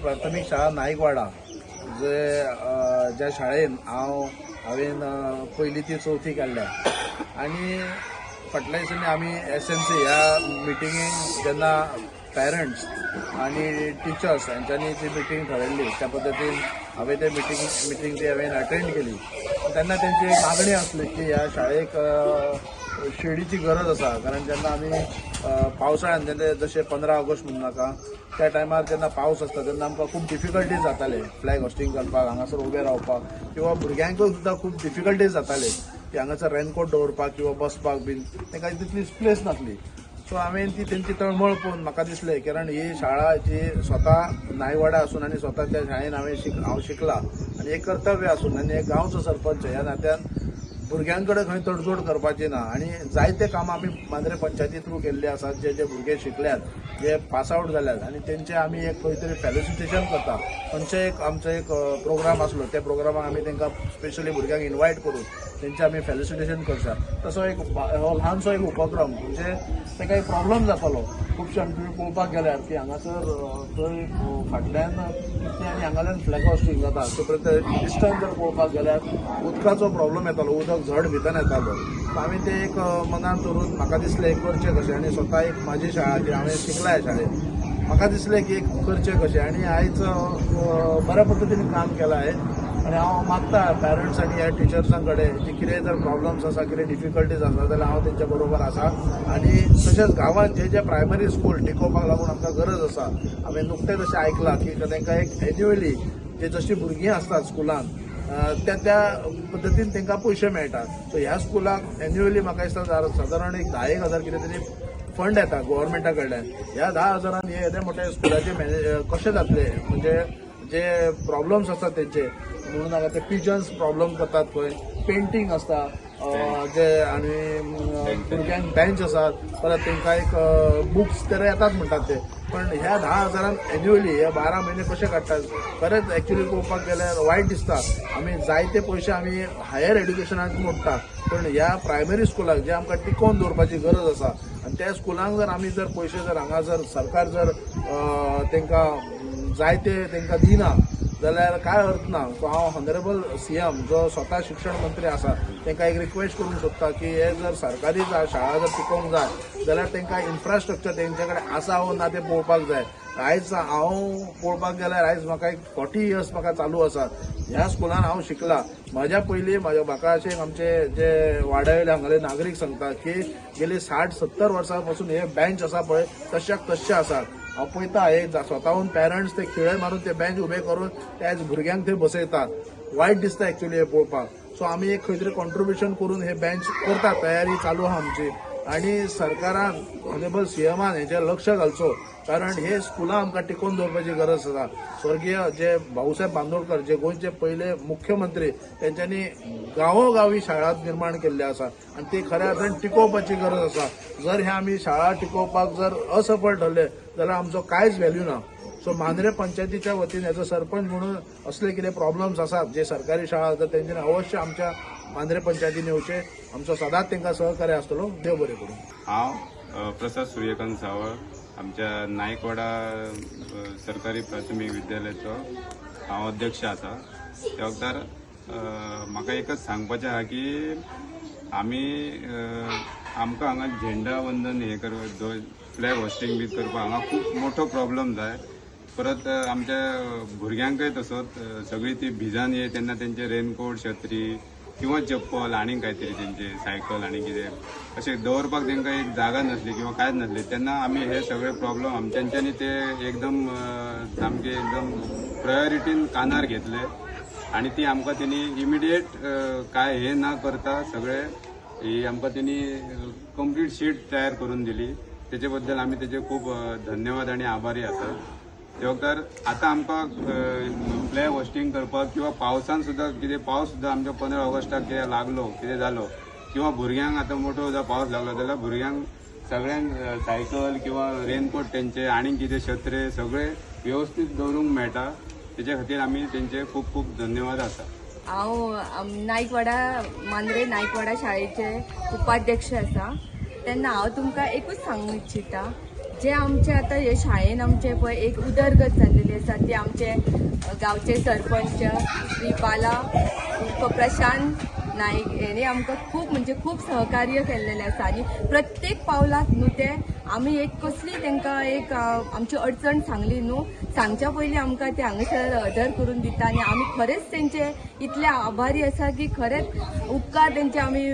प्राथमिक शाळा नाईकवाडा ज्या शाळेन हांवें पयली ती चवथी काडल्या आनी फाटल्या दिसांनी आमी SMC ह्या मिटिंगेक जेन्ना पेरंट्स आनी टिचर्स हांच्यांनी जी मिटींग थारायल्ली त्या पद्दतीन हांवें ते मिटींग ती हांवें अटेंड केली तेन्ना तेंची एक मागणी आसली की ह्या शाळेक शेडीची गरज आसा कारण जेन्ना आमी पावसाळ्यान जेन्ना जशें 15 ऑगस्ट म्हणू नाका त्या टायमार जेन्ना पावस आसता तेन्ना आमकां खूब डिफिकल्टीज जाताले फ्लॅग होस्टिंग करपाक हांगासर उबे रावपाक किंवा भुरग्यांकूय सुद्दां खूब डिफिकल्टीज जाताले की हांगासर रेनकोट दवरपाक किंवा बसपाक बीन तांकां तितली स्पेस नासली सो हांवें ती तेंची तळमळ पळोवन म्हाका दिसलें कारण ही शाळा जी स्वता नायवाडा आसून आनी स्वता त्या शाळेन हांव शिकला आनी एक कर्तव्य आसून आनी एक गांवचो सरपंच ह्या नात्यान भुरग्यांकडे खंय तडजोड करपाची ना आनी जायते कामां आमी मांद्रे पंचायती थ्रू केल्ले आसात जे भुरगे शिकल्यात जे पास आउट जाल्यात आनी तेंचे आमी एक खंय तरी फेलिसिटेशन करता खंयचे एक आमचो एक प्रोग्राम आसलो त्या प्रोग्रामाक आमी तांकां स्पेशली भुरग्यांक इन्वायट करून तेंचे आमी फेलिसिटेशन करतात तसो एक ल्हानसो एक उपक्रम म्हणजे ताका एक प्रॉब्लम जातालो खुबशे आमी पळोवपाक गेल्यार की हांगासर थंय फाटल्यान कितले आनी हांगाल्यान फ्लॅग होस्टिंग जाता सो डिस्टन्स जर पळोवपाक गेल्यार उदकाचो प्रॉब्लम येतालो उदक झड भितर येतालो हांवें ते एक मनान धरून म्हाका दिसलें एक करचें कशें आनी स्वता एक म्हाजी शाळा जी हांवें शिकला ह्या शाळेंत म्हाका दिसलें की एक करचें कशें आनी आयज बऱ्या पद्दतीन काम केलां हांवें आनी हांव मागता पेरंट्स आनी ह्या टिचर्सां कडेन जी कितें जर प्रॉब्लम्स आसा कितें डिफिकल्टीज आसा जाल्यार हांव तेंच्या बरोबर आसा आनी तशेंच गांवांत जे प्रायमरी स्कूल टिकोवपाक लागून आमकां गरज आसा हांवें नुकतेंच अशें आयकलां की तांकां एक एन्युअली जे जशीं भुरगीं आसतात स्कुलान त्या पद्दतीन तांकां पयशे मेळटात सो ह्या स्कुलाक एन्युअली म्हाका दिसता सादारण एक 10,000 कितें तरी फंड येता गव्हर्मेंटा कडल्यान ह्या 10,000 हे येदे मोठे स्कुलाचे कशें जातले म्हणजे जे प्रॉब्लम्स आसतात तेंचे म्हणून नाका ते पिजन्स प्रॉब्लम करतात पळय पेंटींग आसता जे आनी भुरग्यांक बेंच आसात परत तांकां एक बुक्स तर येतात म्हणटात ते पण ह्या 10,000 एन्युअली हे 12 म्हयने कशे काडटात खरेंच एक्चुअली पळोवपाक गेल्यार वायट दिसता आमी जायते पयशे आमी हायर एड्युकेशनाक मोडटा पण ह्या प्रायमरी स्कुलाक जे आमकां टिकोवन दवरपाची गरज आसा आनी त्या स्कुलांक जर आमी जर पयशे जर हांगा जर सरकार जर तांकां जायते तांकां दिना जाल्यार काय अर्थ ना सो हांव ऑनरेबल CM जो स्वता शिक्षण मंत्री आसा तांकां एक रिक्वेस्ट करूंक सोदता की हे जर सरकारी शाळा जर टिकोवंक जाय जाल्यार तांकां इन्फ्रास्ट्रक्चर तेंचे कडेन आसा वो ना तें पळोवपाक जाय आयज हांव पळोवपाक गेल्यार आयज म्हाका एक 40 इयर्स म्हाका चालू आसा ह्या स्कुलान हांव शिकला म्हाज्या पयलीं म्हाका अशें आमचे जे वाड्यावयले हांगाले नागरीक सांगता की गेली 60-70 वर्सां पासून हे बेंच आसा पळय तश्याक तशे आसात हांव पळयता हे स्वताहून पेरंट्स ते खिळे मारून ते बेंच उबे करून ते आयज भुरग्यांक थंय बसयतात वायट दिसता एक्चुअली हे पळोवपाक सो आमी एक खंय तरी कॉन्ट्रिब्युशन करून हे बेंच करतात तयारी चालू आहा आमची आनी सरकारान ऑनरेबल CMान हेचेर लक्ष घालचो कारण हे स्कुलां आमकां टिकोवन दवरपाची गरज आसा स्वर्गीय जे भाऊसाहेब बांदोडकर जे गोंयचे पयले मुख्यमंत्री तेंच्यांनी गांवोगावी शाळा निर्माण केल्ले आसा आनी ती खऱ्या अर्थान टिकोवपाची गरज आसा जर हे आमी शाळा टिकोवपाक जर असफळ ठरले जाल्यार आमचो कांयच व्हॅल्यू ना सो मांद्रे पंचायतीच्या वतीन एज अ सरपंच म्हणून असले कितें प्रॉब्लम्स आसात जे सरकारी शाळा आसात तेंच्यांनी अवश्य आमच्या मांद्रे पंचायतीन येवचे आमचो सदांच तांकां सहकार्य आसतलो देव बरें करूं हांव प्रसाद सूर्यकांत सावळ आमच्या नायकवाडा सरकारी प्राथमीक विद्यालयाचो हांव अध्यक्ष आसा त्या वखदार म्हाका एकच सांगपाचें आहा की आमी आमकां हांगा झेंडा वंदन हे करप फ्लॅग होस्टिंग बी करपाक हांगा खूब मोठो प्रॉब्लम जाय परत आमच्या भुरग्यांकय तसोच सगळी ती भिजान ये तेन्ना तेंचे रेनकोट छत्री किंवा चप्पल आनी कांय तरी तेंचे सायकल आनी कितें अशें दवरपाक तांकां एक जागा नासली किंवा कांयच नासली तेन्ना आमी हे सगळे प्रॉब्लम आमच्यांनी ते एकदम सामके एकदम प्रायोरिटीन कानार घेतले आनी ती आमकां तेणी इमिडिएट काय हे ना करता सगळे ही आमकां तेणी कंप्लीट शीट तयार करून दिली तेचे बद्दल आमी तेचे खूब धन्यवाद आनी आभारी आसा ते वखदार आतां आमकां फ्लॅग होस्टिंग करपाक किंवा पावसान सुद्दां कितें पावस सुद्दां आमच्या 15 ऑगस्टाक कितें लागलो कितें जालो किंवा भुरग्यांक आतां मोठो जर पावस लागलो जाल्यार भुरग्यांक सगळ्यांक सायकल किंवा रेनकोट तेंचे आनी कितें छत्रे सगळे वेवस्थीत दवरूंक मेळटा तेचे खातीर आमी तेंचे खूब खूब धन्यवाद आसा हांव नायकवाडा मांद्रे नायकवाडा शाळेचे उपाध्यक्ष आसा तेन्ना हांव तुमकां एकूच सांगूंक इच्छिता जे आमचे आता हे शाळेन आमचे पळय एक उदरगत जाल्लेली आसा ती आमचे गांवचे सरपंच श्री बाला उर्फ प्रशांत नाईक हेणे आमकां खूब म्हणजे खूब सहकार्य केल्लेलें आसा आनी प्रत्येक पावलाक न्हू ते आमी एक कसली तांकां एक आमची अडचण सांगली न्हू सांगच्या पयलीं आमकां ते हांगासर हजर करून दिता आनी आमी खरेंच तेंचे इतले आभारी आसा की खरेंच उपकार तेंचे आमी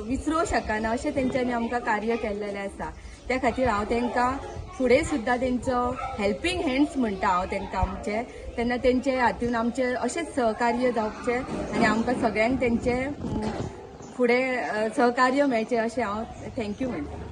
विसरूं शकना अशें तेंच्यांनी आमकां कार्य केल्लेलें आसा त्या खातीर हांव तांकां फुडें सुद्दां तेंचो हेल्पींग हँड्स म्हणटा हांव तांकां आमचे तेन्ना तेंचे हातून आमचे अशेंच सहकार्य जावचें आनी आमकां सगळ्यांक तेंचे फुडें सहकार्य मेळचें अशें हांव थँक्यू म्हणटा.